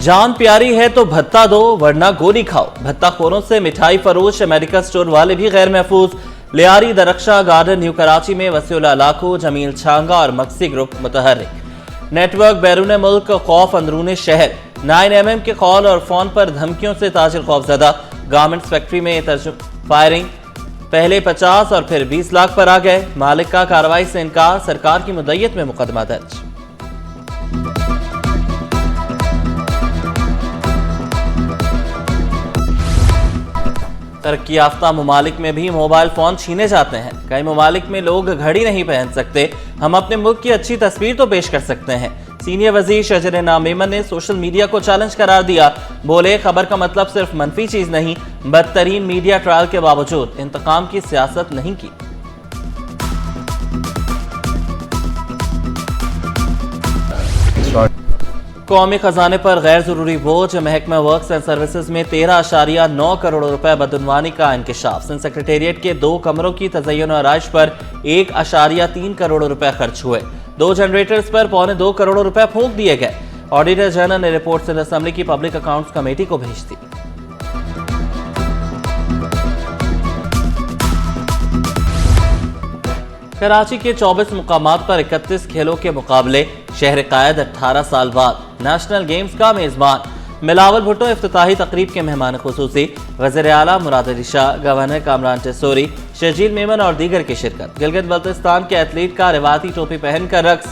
जान प्यारी है तो भत्ता दो वरना गोली खाओ। भत्ताखोरों से मिठाई फरोश मेडिकल स्टोर वाले भी गैर महफूज। लियारी दरख्शा गार्डन न्यू कराची में वसीउल्लाह लाखो, जमील छांगा और मक्सी ग्रुप मुतहर्रिक। नेटवर्क बैरून मुल्क खौफ अंदरूनी शहर। 9mm के कॉल और फोन पर धमकियों से ताजिर खौफजदा। गारमेंट्स फैक्ट्री में फायरिंग, पहले 50 और फिर 20 लाख पर आ गए। मालिक का कार्रवाई से इनकार, सरकार की मुद्दत में मुकदमा दर्ज। तरक्की याफ्ता ममालिक में भी मोबाइल फोन छीने जाते हैं। कई ममालिक में लोग घड़ी नहीं पहन सकते, हम अपने मुल्क की अच्छी तस्वीर तो पेश कर सकते हैं। सीनियर वजीर शजरना मेमन ने सोशल मीडिया को चैलेंज करार दिया। बोले, खबर का मतलब सिर्फ मनफी चीज नहीं, बदतरीन मीडिया ट्रायल के बावजूद इंतकाम की सियासत नहीं की। कौमी खजाने पर गैर जरूरी बोझ। महकमा वर्क्स एंड सर्विसेज में 13.9 करोड़ रुपए बदउनवानी का इंकशाफ। सिंध सेक्रेटेरिएट के 2 कमरों की तज़य्युन और आराइश पर 1.3 करोड़ रुपए खर्च हुए। 2 जनरेटर्स पर 2.25 करोड़ रुपए फूंक दिए गए। ऑडिटर जनरल ने रिपोर्ट सिंध असेंबली की पब्लिक अकाउंट्स कमेटी को भेज दी। कराची के 24 मुकामात पर 31 खेलों के मुकाबले। शहर कायद 18 साल बाद नेशनल गेम्स का मेजबान। मिलावल भुट्टो इफ्तिताही तकरीब के मेहमान खुसूसी। वज़ीर आला मुराद अली शाह, गवर्नर कामरान टेसोरी, शजील मेमन और दीगर की शिरकत। गिलगित बल्तिस्तान के एथलीट का रिवायती टोपी पहनकर रक्स।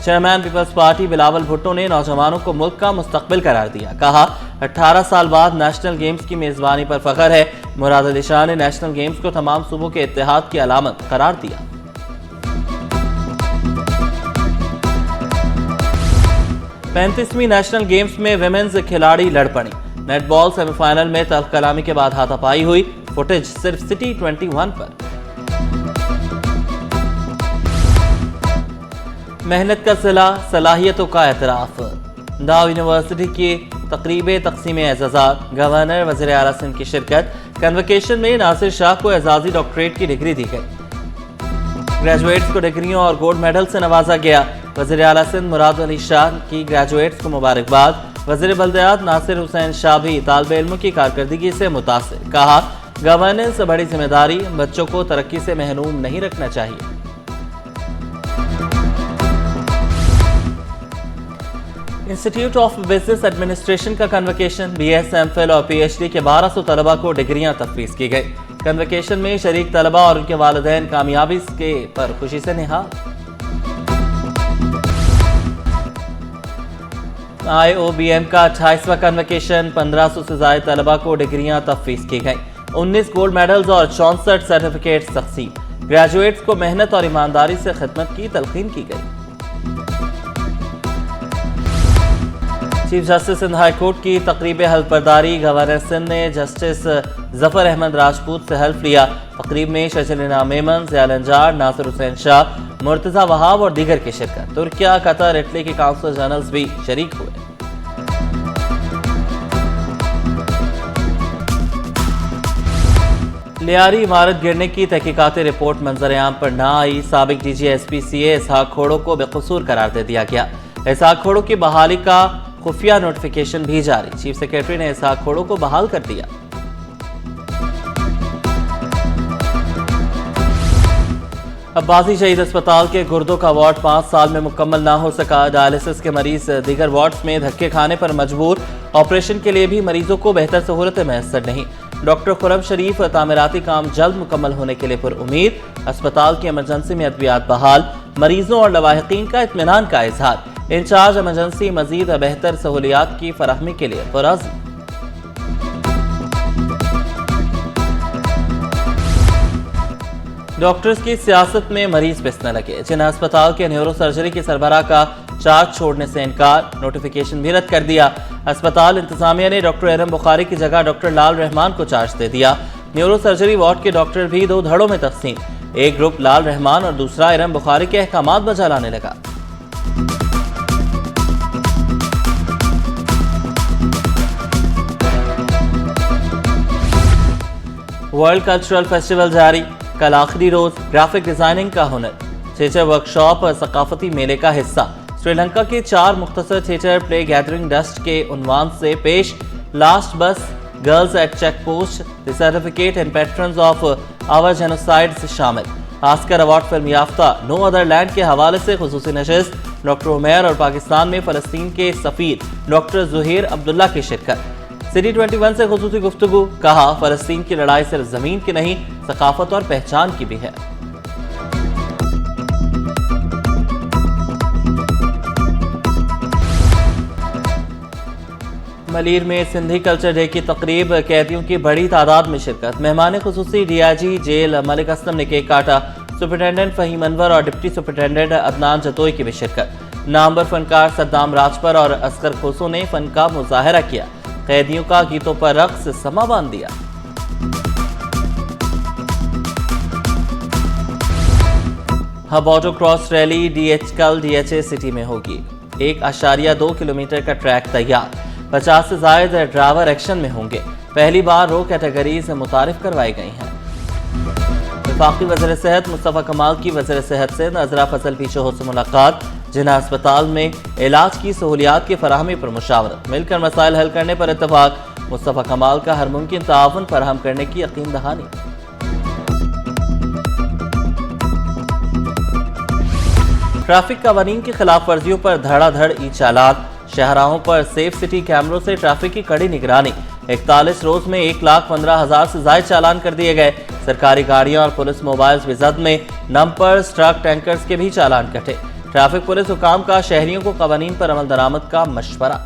Chairman Peoples Party Bilawal Bhutto ने नौजवानों को मुल्क का मुस्तकबिल करार दिया। कहा, 18 साल बाद नेशनल गेम्स की मेजबानी पर फख्र है। मुराद अली शाह ने नेशनल गेम्स को तमाम सूबों के इत्तेहाद की अलामत करार दिया। 35वीं नेशनल गेम्स में विमेंस खिलाड़ी लड़ पड़ी। नेटबॉल सेमीफाइनल में तल्ख कलामी के बाद हाथापाई हुई। फुटेज सिर्फ सिटी 21 पर। मेहनत का सिला, सलाहियतों का एतराफ। दाव यूनिवर्सिटी की तकरीब तकसीम एजाजात। गवर्नर वज़ीर आला सिंध की शिरकत। कन्वोकेशन में नासिर शाह को एजाजी डॉक्टरेट की डिग्री दी गई। ग्रेजुएट्स को डिग्रियों और गोल्ड मेडल से नवाजा गया। वज़ीर आला सिंध मुराद अली शाह की ग्रेजुएट्स को मुबारकबाद। वज़ीर बल्दियात नासिर हुसैन शाह भी तालिबे इल्मों की कारकर्दगी से मुतासिर। कहा, गवर्नेंस बड़ी जिम्मेदारी, बच्चों को तरक्की से महरूम नहीं रखना चाहिए। इंस्टीट्यूट ऑफ बिजनेस एडमिनिस्ट्रेशन का कन्वोकेशन। BS, MPhil और PhD के 1200 तलबा को डिग्रियां तफवीज़ की गई। कन्वोकेशन में शरीक तलबा और उनके वालिदैन कामयाबी के पर खुशी से निहाल। IOBM का 28वां कन्वोकेशन। 1500 से ज्यादा तलबा को डिग्रियां तफवीज़ की गई। 19 गोल्ड मेडल्स और 64 सर्टिफिकेट तक़सीम। ग्रेजुएट्स को मेहनत और ईमानदारी से खिदमत की तलकीन की गई। Chief justice Sindh high court की तकरीब हल्फ बर्दारी। गवर्नर सिंध ने जस्टिस जफर अहमद राजपूत से हल्फ लिया। तकरीब में शजरना मेमन, ज़ियाल अंजार, नासिर हुसैन शाह, मुर्तज़ा वहाब और दीगर की शिरकत। तुर्किया, कतर, इटली के काउंसिल जनरल्स भी शरीक हुए। लियारी इमारत गिरने की तहकीकाती रिपोर्ट मंजर-ए-आम पर न आई। साबिक DG-SP CA इसहाक खोड़ो को बेकसूर करार दे दिया गया। इसहाक खोड़ो की बहाली का खुफिया नोटिफिकेशन भी जारी। चीफ सेक्रेटरी ने इसहाक खोड़ो को बहाल कर दिया। अब्बासी शहीद अस्पताल के गुर्दों का वार्ड 5 साल में मुकम्मल ना हो सका। डायलिसिस के मरीज दीगर वार्ड्स में धक्के खाने पर मजबूर। ऑपरेशन के लिए भी मरीजों को बेहतर सहूलतें मैसर नहीं। डॉक्टर खुरम शरीफ, तामीराती काम जल्द मुकम्मल होने के लिए पुरुमीद। अस्पताल की इमरजेंसी में अद्वियात बहाल। मरीजों और लवाहिकीन का इत्मीनान का इजहार। इंचार्ज इमरजेंसी मजीद बेहतर सहूलियात की फराहमी के लिए पुरअज़्म। डॉक्टर्स की सियासत में मरीज पिसने लगे। जिन्हें अस्पताल के न्यूरो सर्जरी की सरबराह का चार्ज छोड़ने से इनकार। नोटिफिकेशन भी रद्द कर दिया। अस्पताल इंतजामिया ने डॉक्टर एरम बुखारी की जगह डॉक्टर लाल रहमान को चार्ज दे दिया। न्यूरो सर्जरी वार्ड के डॉक्टर भी 2 धड़ों में तकसीम। एक ग्रुप लाल रहमान और दूसरा एरम बुखारी के अहकामात बजा लाने लगा। वर्ल्ड कल्चरल फेस्टिवल जारी। कल आखिरी रोज। ग्राफिक डिजाइनिंग का हुनर, थिएटर वर्कशॉप और सकाफती मेले का हिस्सा। श्रीलंका के 4 मुख्तसर थिएटर प्ले गैदरिंग डस्ट के उन्वान से पेश last bus girls at check post the certificate and patrons of our genocide से शामिल। ऑस्कर अवार्ड फिल्म याफ्ता नो अदर लैंड के हवाले से खुसूसी नशिस्त डॉक्टर उमैर और पाकिस्तान में फ़लस्तीन के सफ़ीर डॉक्टर ज़ुहैर अब्दुल्ला की शिरकत। सिटी 21 से खुसूसी गुफ्तगू, कहा फ़लस्तीन की लड़ाई सिर्फ ज़मीन की नहीं सकाफत और पहचान की भी है। मलीर में सिंधी कल्चर डे की तकरीब, कैदियों की बड़ी तादाद में शिरकत। मेहमान खुसूसी डीआईजी जेल मलिक असलम ने केक काटा। सुपरिटेंडेंट फ़हीम अनवर और डिप्टी सुपरिटेंडेंट अदनान जतोई की भी शिरकत। नामवर फनकार सद्दाम राजपर और असगर खोसो ने फन का मुजाहरा किया। कैदियों का गीतों पर रक्स समा बांध दिया। हब ऑटो क्रॉस रैली कल डीएचए सिटी में होगी। 1.2 किलोमीटर का ट्रैक तैयार। 50 से ज्यादा ड्राइवर एक्शन में होंगे। पहली बार रो कैटेगरीज मुतारिफ करवाई गई हैं। वफाकी वज़ीर सेहत मुस्तफ़ा कमाल की वज़ीर सेहत से नजरा फसल पीछे से मुलाकात। जिन्ना अस्पताल में इलाज की सहूलियात की फराहमी पर मुशावरत। मिलकर मसाइल हल करने पर इत्तफाक। मुस्तफ़ा कमाल का हर मुमकिन ताउन फराहम करने की यकीन दहानी। ट्रैफिक कवानीन की खिलाफ वर्जियों पर धड़ाधड़ ई चालान। शहराहों पर सेफ सिटी कैमरों से ट्रैफिक की कड़ी निगरानी। 41 रोज में 1,15,000 से ज्यादा चालान कर दिए गए। सरकारी गाड़ियां और पुलिस मोबाइल्स भी जब्त में। नंपर्स ट्रक टैंकर्स के भी चालान कटे। ट्रैफिक पुलिस हुकाम का शहरियों को कवानीन पर अमल दरामद का मशवरा।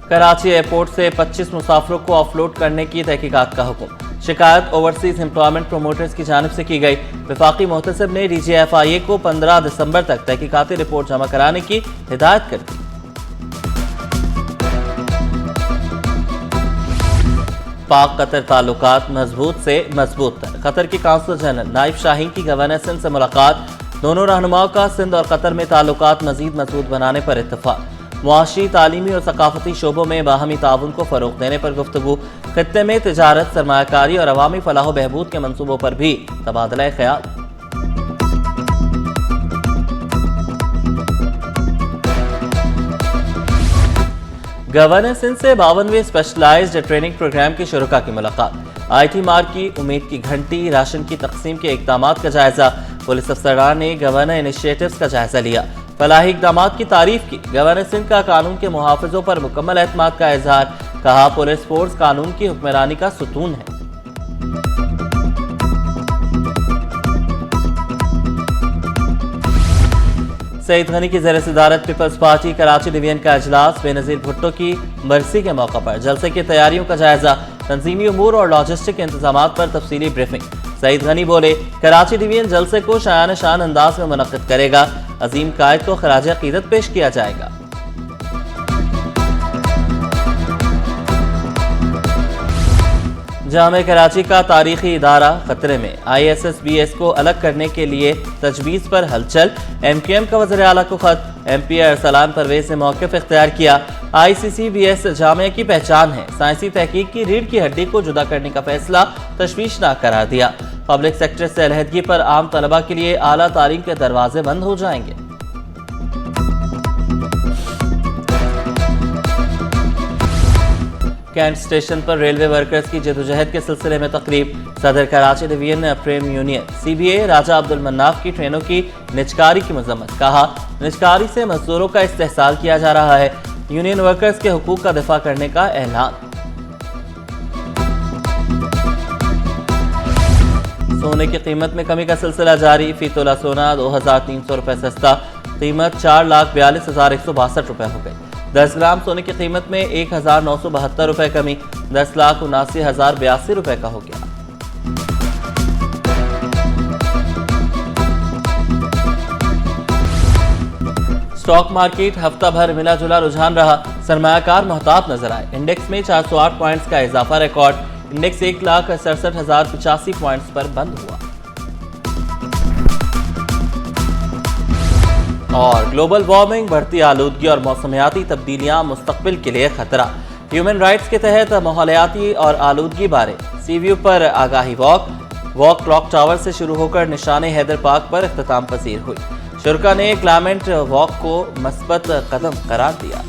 कराची एयरपोर्ट से 25 मुसाफिरों को ऑफलोड करने की तहकीकात का हुक्म। शिकायत ओवरसीज एम्प्लॉयमेंट प्रोमोटर्स की जानिब से की गई। वफाकी मोहतसिब ने DGFIA को 15 दिसंबर तक तहकीकाती रिपोर्ट जमा कराने की हिदायत कर दी। पाक कतर ताल्लुकात मजबूत से मजबूत तर। कतर के काउंसल जनरल नाइब शाहीन की गवर्नर सिंध से मुलाकात। दोनों रहनुमाओं का सिंध और कतर में ताल्लुकात मजीद मजबूत बनाने पर इत्तफाक। मुआशी, तालीमी और सकाफती शोबों में बाहमी ताउन को फरोग देने पर गुफ्तगू। खित्ते में तिजारत, सरमायाकारी और अवामी फलाह बहबूद के मंसूबों पर भी तबादला ख्याल। गवर्नर सिंध से 52वें स्पेशलाइज्ड ट्रेनिंग प्रोग्राम के शुरुका की मुलाकात। IT मार्ग की उम्मीद की घंटी, राशन की तकसीम के इकदामात का जायजा। पुलिस अफसरान ने गवर्नर इनिशिएटिव्स का जायजा लिया। फलाही इकदामात की तारीफ की। गवर्नर सिंध का कानून के मुहाफिजों पर मुकम्मल एतमाद का इजहार। कहा पुलिस फोर्स कानून की हुक्मरानी का सुतून है। सईद गनी की ज़ेर सदारत पीपल्स पार्टी कराची डिवीजन का इजलास। बेनज़ीर भुट्टो की बरसी के मौका पर जलसे की तैयारियों का जायजा। तंजीमी उमूर और लॉजिस्टिक इंतजाम पर तफसीली ब्रीफिंग। सईद गनी बोले, कराची डिवीजन जलसे को शान शान अंदाज में मुनक्किद करेगा। अजीम कायद को खराज अकीदत पेश किया जाएगा। जामे कराची का तारीखी इदारा खतरे में। ISSBS को अलग करने के लिए तजवीज़ पर हलचल। MQM का वज़ीर आला को खत। MP अरसलान परवेज ने मौक़िफ़ इख्तियार किया। ICCBS जामिया की पहचान है। साइंसी तहकीक की रीढ़ की हड्डी को जुदा करने का फैसला तशवीशनाक करार दिया। पब्लिक सेक्टर से अलहदगी पर आम तलबा के लिए आला तालीम के दरवाजे बंद हो जाएंगे। कैंट स्टेशन पर रेलवे वर्कर्स की जदोजहद के सिलसिले में तकरीब। सदर कराची डिवीजन प्रेम यूनियन CBA राजा अब्दुल मन्नाफ की ट्रेनों की निजकारी की मजम्मत। कहा निजकारी से मजदूरों का इस्तेहसाल किया जा रहा है। यूनियन वर्कर्स के हुकूक का दिफा करने का ऐलान। सोने की कीमत में कमी का सिलसिला जारी। फी तोला सोना 2,300 रुपये सस्ता। कीमत 4,42,162 रुपये हो गई। 10 ग्राम सोने की कीमत में 1,972 रुपये कमी। 10,79,082 रुपये का हो गया। स्टॉक मार्केट हफ्ता भर मिला जुला रुझान रहा। सरमायाकार मोहतात नजर आए। इंडेक्स में 408 पॉइंट्स का इजाफा रिकॉर्ड। इंडेक्स 1,67,085 पॉइंट्स पर बंद हुआ। और ग्लोबल वार्मिंग, बढ़ती आलूदगी और मौसमियाती तब्दीलियां मुस्तकबिल के लिए खतरा। ह्यूमन राइट्स के तहत माहौलियाती और आलूदगी बारे CVU पर आगाही वॉक। वॉक क्लॉक टावर से शुरू होकर निशाने हैदर पार्क पर इख्तिताम पसीर हुई। शुरका ने क्लाइमेट वॉक को मस्बत कदम करार दिया।